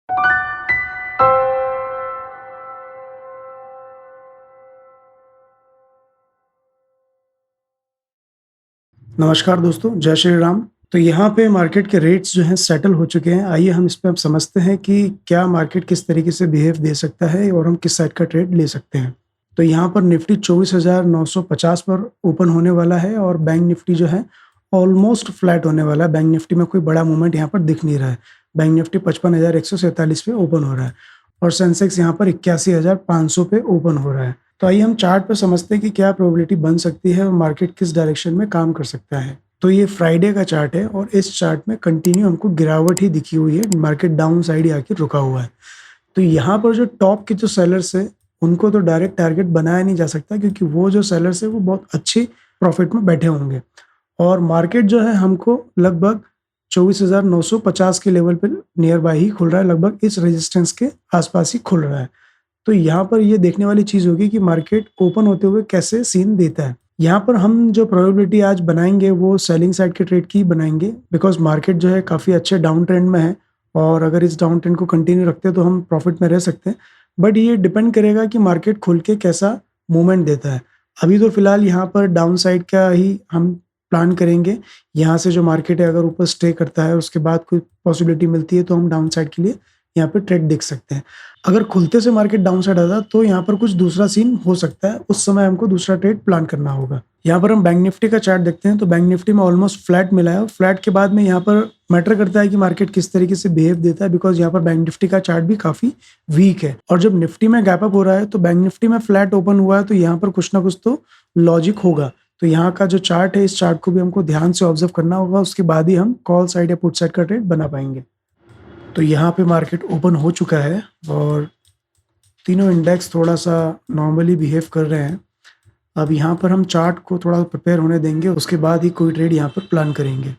नमस्कार दोस्तों, जय श्री राम। तो यहाँ पे मार्केट के रेट्स जो हैं सेटल हो चुके हैं। आइए हम इस पे अब समझते हैं कि क्या मार्केट किस तरीके से बिहेव दे सकता है और हम किस साइड का ट्रेड ले सकते हैं। तो यहाँ पर निफ्टी 24,950 पर ओपन होने वाला है और बैंक निफ्टी जो है ऑलमोस्ट फ्लैट होने वाला है। बैंक निफ्टी में कोई बड़ा मूवमेंट यहाँ पर दिख नहीं रहा है। बैंक निफ्टी 55,147 पे ओपन हो रहा है और सेंसेक्स यहाँ पर 81,500 पे ओपन हो रहा है। तो आइए हम चार्ट पर समझते हैं कि क्या प्रोबेबिलिटी बन सकती है और मार्केट किस डायरेक्शन में काम कर सकता है। तो ये फ्राइडे का चार्ट है और इस चार्ट में कंटिन्यू हमको गिरावट ही दिखी हुई है। मार्केट डाउन साइड ही आके रुका हुआ है। तो यहाँ पर जो टॉप के जो सेलर्स है उनको तो डायरेक्ट टारगेट बनाया नहीं जा सकता, क्योंकि वो जो सेलर्स है वो बहुत अच्छी प्रॉफिट में बैठे होंगे। और मार्केट जो है हमको लगभग 24,950 के लेवल पे नियर बाय ही खुल रहा है, लगभग इस रेजिस्टेंस के आसपास ही खुल रहा है। तो यहाँ पर ये देखने वाली चीज़ होगी कि मार्केट ओपन होते हुए कैसे सीन देता है। यहाँ पर हम जो प्रोबेबिलिटी आज बनाएँगे वो सेलिंग साइड के ट्रेड की बनाएँगे, बिकॉज़ मार्केट जो है काफ़ी अच्छे डाउन ट्रेंड में है और अगर इस डाउन ट्रेंड को कंटिन्यू रखते हैं तो हम प्रॉफिट में रह सकते हैं। बट ये डिपेंड करेगा कि मार्केट खुल के कैसा मूवमेंट देता है। अभी तो फिलहाल यहाँ पर डाउन साइड का ही हम प्लान करेंगे। यहाँ से जो मार्केट है अगर ऊपर स्टे करता है उसके बाद कोई पॉसिबिलिटी मिलती है तो हम डाउन साइड के लिए यहाँ पे ट्रेड देख सकते हैं। अगर खुलते से मार्केट डाउन साइड आता तो यहाँ पर कुछ दूसरा सीन हो सकता है, उस समय हमको दूसरा ट्रेड प्लान करना होगा। यहाँ पर हम बैंक निफ्टी का चार्ट देखते हैं तो बैंक निफ्टी में ऑलमोस्ट फ्लैट मिला है और फ्लैट के बाद में यहाँ पर मैटर करता है कि मार्केट किस तरीके से बिहेव देता है, बिकॉज यहाँ पर बैंक निफ्टी का चार्ट भी काफी वीक है। और जब निफ्टी में गैप अप हो रहा है तो बैंक निफ्टी में फ्लैट ओपन हुआ है तो यहाँ पर कुछ ना कुछ तो लॉजिक होगा। तो यहाँ का जो चार्ट है इस चार्ट को भी हमको ध्यान से ऑब्जर्व करना होगा, उसके बाद ही हम कॉल साइड या पुट साइड का ट्रेड बना पाएंगे। तो यहाँ पे मार्केट ओपन हो चुका है और तीनों इंडेक्स थोड़ा सा नॉर्मली बिहेव कर रहे हैं। अब यहाँ पर हम चार्ट को थोड़ा प्रिपेयर होने देंगे, उसके बाद ही कोई ट्रेड यहाँ पर प्लान करेंगे।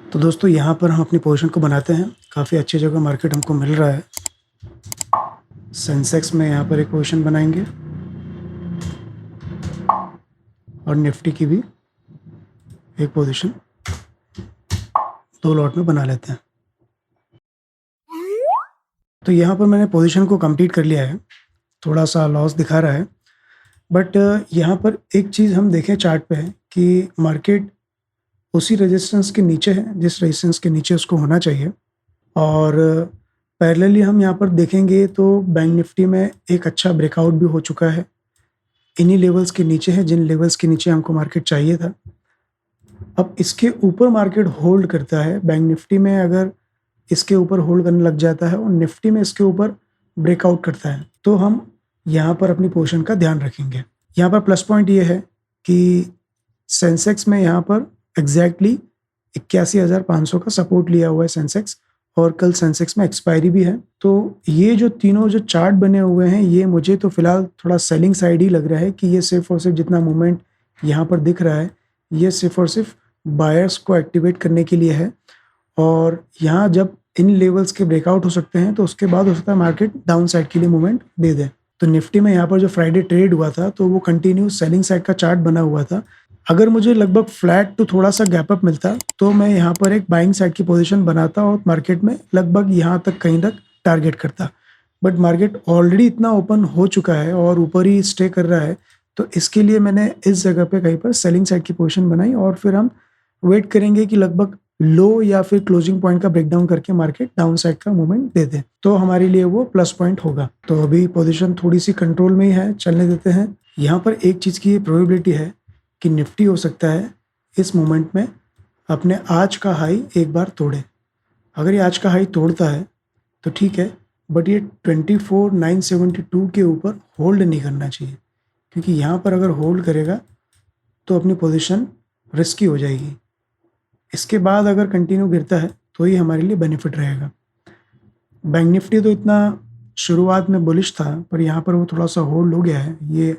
तो दोस्तों यहाँ पर हम अपनी पोजीशन को बनाते हैं। काफ़ी अच्छी जगह मार्केट हमको मिल रहा है। सेंसेक्स में यहाँ पर एक पोजीशन बनाएंगे और निफ्टी की भी एक पोजीशन 2 लॉट में बना लेते हैं। तो यहाँ पर मैंने पोजीशन को कंप्लीट कर लिया है। थोड़ा सा लॉस दिखा रहा है, बट यहाँ पर एक चीज़ हम देखें चार्ट पे है कि मार्केट उसी रेजिस्टेंस के नीचे है जिस रेजिस्टेंस के नीचे उसको होना चाहिए। और पैरेलली हम यहाँ पर देखेंगे तो बैंक निफ्टी में एक अच्छा ब्रेकआउट भी हो चुका है। इन्हीं लेवल्स के नीचे है जिन लेवल्स के नीचे हमको मार्केट चाहिए था। अब इसके ऊपर मार्केट होल्ड करता है। बैंक निफ्टी में अगर इसके ऊपर होल्ड करने लग जाता है और निफ्टी में इसके ऊपर ब्रेकआउट करता है तो हम यहाँ पर अपनी पोजीशन का ध्यान रखेंगे। यहाँ पर प्लस पॉइंट ये है कि सेंसेक्स में यहाँ पर एग्जैक्टली 81,500 का सपोर्ट लिया हुआ है सेंसेक्स, और कल सेंसेक्स में एक्सपायरी भी है। तो ये जो तीनों जो चार्ट बने हुए हैं ये मुझे तो फिलहाल थोड़ा सेलिंग साइड ही लग रहा है कि ये सिर्फ और सिर्फ जितना मूवमेंट यहाँ पर दिख रहा है ये सिर्फ और सिर्फ बायर्स को एक्टिवेट करने के लिए है। और यहाँ जब इन लेवल्स के ब्रेकआउट हो सकते हैं तो उसके बाद हो सकता है मार्केट डाउन साइड के लिए मूवमेंट दे दे। तो निफ्टी में यहाँ पर जो फ्राइडे ट्रेड हुआ था तो वो कंटिन्यू सेलिंग साइड का चार्ट बना हुआ था। अगर मुझे लगभग फ्लैट तो थोड़ा सा गैप अप मिलता तो मैं यहाँ पर एक बाइंग साइड की पोजीशन बनाता और मार्केट में लगभग यहाँ तक कहीं तक टारगेट करता। बट मार्केट ऑलरेडी इतना ओपन हो चुका है और ऊपर ही स्टे कर रहा है, तो इसके लिए मैंने इस जगह पे कहीं पर सेलिंग साइड की पोजीशन बनाई और फिर हम वेट करेंगे कि लगभग लो या फिर क्लोजिंग पॉइंट का ब्रेकडाउन करके मार्केट डाउन साइड का मूवमेंट दे दे तो हमारे लिए वो प्लस पॉइंट होगा। तो अभी पोजीशन थोड़ी सी कंट्रोल में ही है, चलने देते हैं। यहाँ पर एक चीज़ की प्रोबेबिलिटी है कि निफ्टी हो सकता है इस मोमेंट में अपने आज का हाई एक बार तोड़े। अगर ये आज का हाई तोड़ता है तो ठीक है, बट ये 24,972 के ऊपर होल्ड नहीं करना चाहिए, क्योंकि यहाँ पर अगर होल्ड करेगा तो अपनी पोजीशन रिस्की हो जाएगी। इसके बाद अगर कंटिन्यू गिरता है तो ही हमारे लिए बेनिफिट रहेगा। बैंक निफ्टी तो इतना शुरुआत में बुलिश था, पर यहाँ पर वो थोड़ा सा होल्ड हो गया है, ये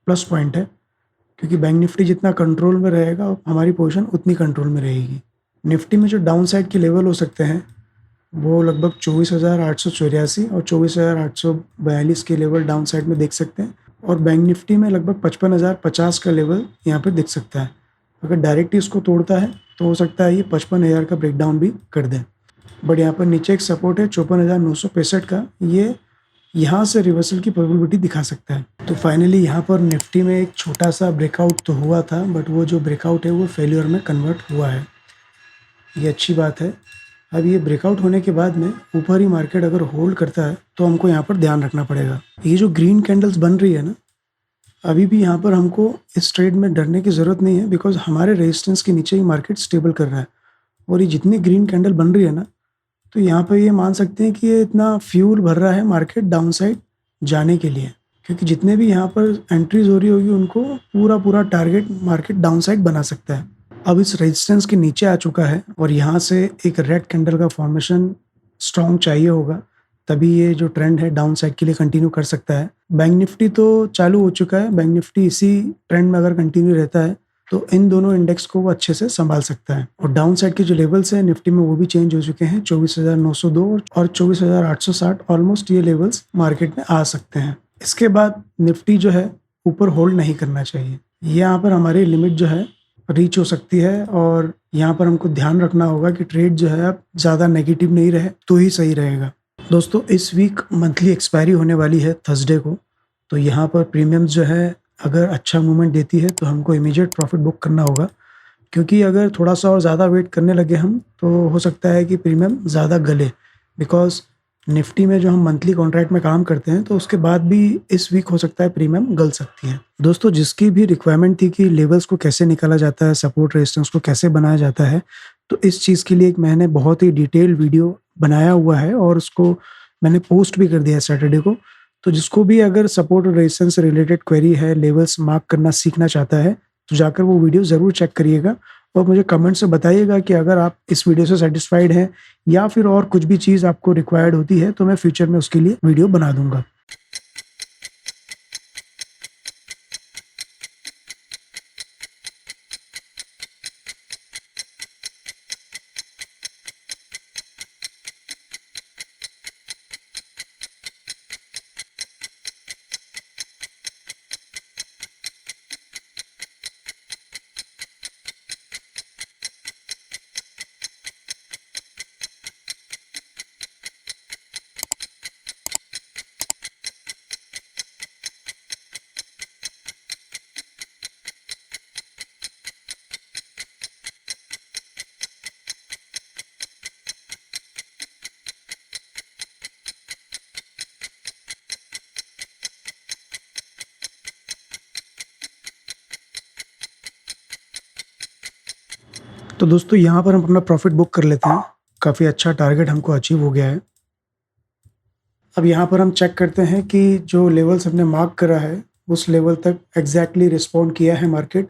प्लस पॉइंट है, क्योंकि बैंक निफ्टी जितना कंट्रोल में रहेगा हमारी पोजीशन उतनी कंट्रोल में रहेगी। निफ्टी में जो डाउन साइड के लेवल हो सकते हैं वो लगभग 24,884 और 24,842 के लेवल डाउन साइड में देख सकते हैं, और बैंक निफ्टी में लगभग 55,050 का लेवल यहाँ पे दिख सकता है। अगर डायरेक्ट ही इसको तोड़ता है तो हो सकता है ये 55,000 का ब्रेकडाउन भी कर दे। बट यहाँ पर नीचे एक सपोर्ट है 54,965 का, ये यहाँ से रिवर्सल की प्रोबेबिलिटी दिखा सकता है। तो फाइनली यहाँ पर निफ्टी में एक छोटा सा ब्रेकआउट तो हुआ था, बट वो जो ब्रेकआउट है वो फेल्यूर में कन्वर्ट हुआ है, ये अच्छी बात है। अब ये ब्रेकआउट होने के बाद में ऊपर ही मार्केट अगर होल्ड करता है तो हमको यहाँ पर ध्यान रखना पड़ेगा। ये जो ग्रीन कैंडल्स बन रही है ना, अभी भी यहाँ पर हमको इस ट्रेड में डरने की ज़रूरत नहीं है, बिकॉज हमारे रेजिस्टेंस के नीचे ही मार्केट स्टेबल कर रहा है। और ये जितनी ग्रीन कैंडल बन रही है ना, तो यहाँ पर ये मान सकते हैं कि ये इतना फ्यूल भर रहा है मार्केट डाउन साइड जाने के लिए, क्योंकि जितने भी यहाँ पर एंट्रीज हो रही होगी उनको पूरा टारगेट मार्केट डाउन साइड बना सकता है। अब इस रेजिस्टेंस के नीचे आ चुका है और यहाँ से एक रेड कैंडल का फॉर्मेशन स्ट्रॉन्ग चाहिए होगा, तभी ये जो ट्रेंड है डाउन साइड के लिए कंटिन्यू कर सकता है। बैंक निफ्टी तो चालू हो चुका है, बैंक निफ्टी इसी ट्रेंड में अगर कंटिन्यू रहता है तो इन दोनों इंडेक्स को वो अच्छे से संभाल सकता है। और डाउन साइड के जो लेवल्स हैं निफ्टी में वो भी चेंज हो चुके हैं, 24,902 और 24,860 ऑलमोस्ट ये लेवल्स मार्केट में आ सकते हैं। इसके बाद निफ्टी जो है ऊपर होल्ड नहीं करना चाहिए, यहाँ पर हमारी लिमिट जो है रीच हो सकती है, और यहाँ पर हमको ध्यान रखना होगा कि ट्रेड जो है अब ज़्यादा नेगेटिव नहीं रहे तो ही सही रहेगा। दोस्तों इस वीक मंथली एक्सपायरी होने वाली है थर्सडे को, तो यहाँ पर प्रीमियम्स जो है अगर अच्छा मूवमेंट देती है तो हमको इमीडिएट प्रॉफिट बुक करना होगा, क्योंकि अगर थोड़ा सा और ज़्यादा वेट करने लगे हम तो हो सकता है कि प्रीमियम ज़्यादा गले, बिकॉज निफ्टी में जो हम मंथली कॉन्ट्रैक्ट में काम करते हैं तो उसके बाद भी इस वीक हो सकता है प्रीमियम गल सकती है। दोस्तों जिसकी भी रिक्वायरमेंट थी कि लेवल्स को कैसे निकाला जाता है, सपोर्ट रेजिस्टेंस को कैसे बनाया जाता है, तो इस चीज़ के लिए एक मैंने बहुत ही डिटेल्ड वीडियो बनाया हुआ है और उसको मैंने पोस्ट भी कर दिया है सैटरडे को। तो जिसको भी अगर सपोर्ट और रेजिस्टेंस से रिलेटेड क्वेरी है, लेवल्स मार्क करना सीखना चाहता है, तो जाकर वो वीडियो ज़रूर चेक करिएगा और मुझे कमेंट से बताइएगा कि अगर आप इस वीडियो से सेटिस्फाइड हैं या फिर और कुछ भी चीज़ आपको रिक्वायर्ड होती है तो मैं फ्यूचर में उसके लिए वीडियो बना दूंगा। तो दोस्तों यहाँ पर हम अपना प्रॉफिट बुक कर लेते हैं, काफ़ी अच्छा टारगेट हमको अचीव हो गया है। अब यहाँ पर हम चेक करते हैं कि जो लेवल्स हमने मार्क करा है उस लेवल तक एग्जैक्टली रिस्पॉन्ड किया है मार्केट।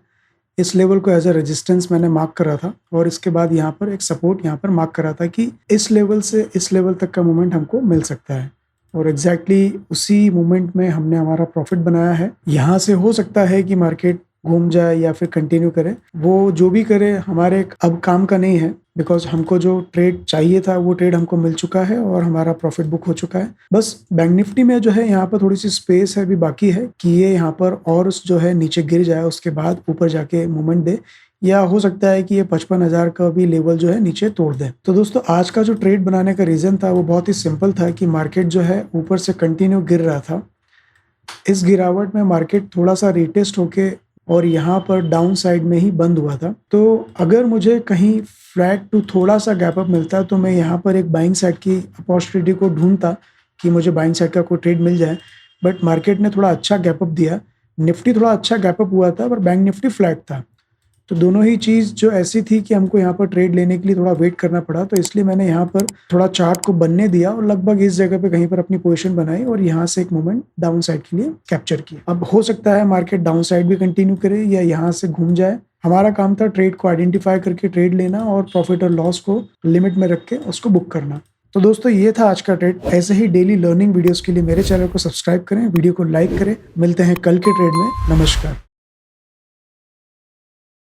इस लेवल को एज अ रेजिस्टेंस मैंने मार्क करा था और इसके बाद यहाँ पर एक सपोर्ट यहाँ पर मार्क करा था कि इस लेवल से इस लेवल तक का मूवमेंट हमको मिल सकता है, और एग्जैक्टली उसी मूवमेंट में हमने हमारा प्रॉफिट बनाया है। यहाँ से हो सकता है कि मार्केट घूम जाए या फिर कंटिन्यू करे, वो जो भी करे हमारे अब काम का नहीं है, बिकॉज हमको जो ट्रेड चाहिए था वो ट्रेड हमको मिल चुका है और हमारा प्रॉफिट बुक हो चुका है। बस बैंक निफ्टी में जो है यहाँ पर थोड़ी सी स्पेस है, अभी बाकी है कि ये यहाँ पर और जो है नीचे गिर जाए उसके बाद ऊपर जाके मूवमेंट दे, या हो सकता है कि ये 55,000 का भी लेवल जो है नीचे तोड़ दे। तो दोस्तों आज का जो ट्रेड बनाने का रीजन था वो बहुत ही सिंपल था कि मार्केट जो है ऊपर से कंटिन्यू गिर रहा था। इस गिरावट में मार्केट थोड़ा सा रिटेस्ट होके और यहाँ पर डाउन साइड में ही बंद हुआ था। तो अगर मुझे कहीं फ्लैट टू थोड़ा सा गैप अप मिलता तो मैं यहाँ पर एक बाइंग साइड की अपॉर्चुनिटी को ढूंढता कि मुझे बाइंग साइड का कोई ट्रेड मिल जाए, बट मार्केट ने थोड़ा अच्छा गैप अप दिया। निफ्टी थोड़ा अच्छा गैप अप हुआ था पर बैंक निफ्टी फ्लैट था, तो दोनों ही चीज़ जो ऐसी थी कि हमको यहाँ पर ट्रेड लेने के लिए थोड़ा वेट करना पड़ा, तो इसलिए मैंने यहाँ पर थोड़ा चार्ट को बनने दिया और लगभग इस जगह पे कहीं पर अपनी पोजीशन बनाई और यहाँ से एक मोमेंट डाउन साइड के लिए कैप्चर किया। अब हो सकता है मार्केट डाउन साइड भी कंटिन्यू करे या यहाँ से घूम जाए। हमारा काम था ट्रेड को आइडेंटिफाई करके ट्रेड लेना और प्रॉफिट और लॉस को लिमिट में रख के उसको बुक करना। तो दोस्तों ये था आज का ट्रेड। ऐसे ही डेली लर्निंग वीडियोस के लिए मेरे चैनल को सब्सक्राइब करें, वीडियो को लाइक करें। मिलते हैं कल के ट्रेड में। नमस्कार।